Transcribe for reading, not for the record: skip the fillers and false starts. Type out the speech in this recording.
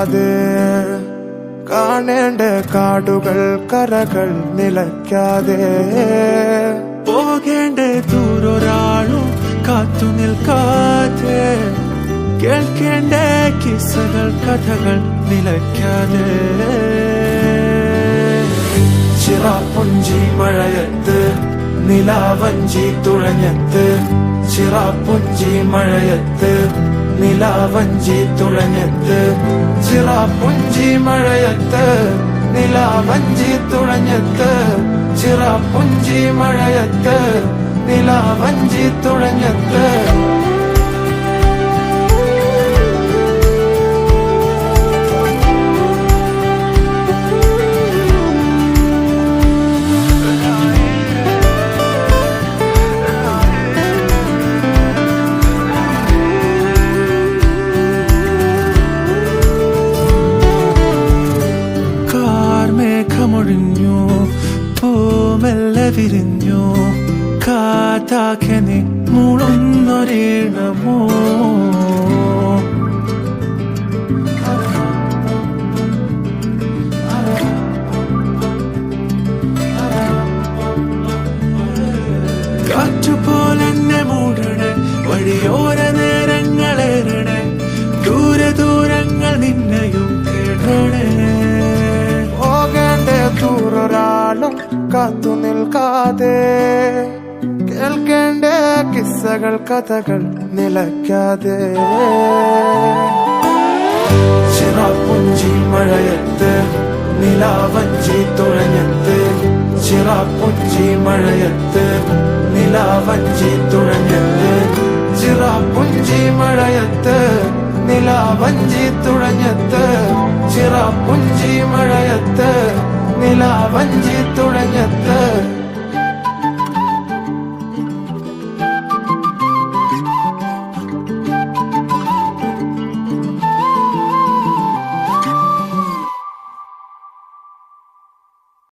നിൽക്കാതെ കാണേണ്ട കാടുകൾ കരകൾ നിലയ്ക്കാതെ പോകേണ്ട ദൂരൊരാളും കാത്തു നിൽക്കാതെ കേൾക്കേണ്ട കിസ്സകൾ കഥകൾ നിലയ്ക്കാതെ ചിറാപ്പുഞ്ചി മഴയത്ത് നിലാവഞ്ചി തുഴഞ്ഞത്ത് ചിറാപ്പുഞ്ചി മഴയത്ത് നിലാവഞ്ചി തുഴഞ്ഞത്ത് ചിറാപ്പുഞ്ചി മഴയത്ത് നിലാവഞ്ചി തുഴഞ്ഞത്ത് ചിറാപ്പുഞ്ചി മഴയത്ത് നിലാവഞ്ചി തുഴഞ്ഞത്ത് മേഘമൊഴിഞ്ഞു പൂമെല്ലെ വിരിഞ്ഞു കാറ്റാകെ മൂളുന്നൊരീണമോ കാറ്റുപോലെന്നെ മൂടണേ വഴിയോര നേരങ്ങളേറണേ ദൂരെ ദൂരങ്ങൾ നിന്നെയും കേടണേ ദൂരൊരാളും കാത്തു നിൽക്കാതെ കേൾക്കേണ്ട കിസ്സകൾ കഥകൾ നിലയ്ക്കാതെ ചിറാപ്പുഞ്ചി മഴയത്ത് നിലാവഞ്ചി തുഴഞ്ഞത്ത് ചിറാപ്പുഞ്ചി മഴയത്ത് നിലാവഞ്ചി തുഴഞ്ഞത്ത് ചിറാപ്പുഞ്ചി മഴയത്ത് നിലാവഞ്ചി തുഴഞ്ഞത്ത് ചിറാപ്പുഞ്ചി മഴയത്ത് നിലാവഞ്ചി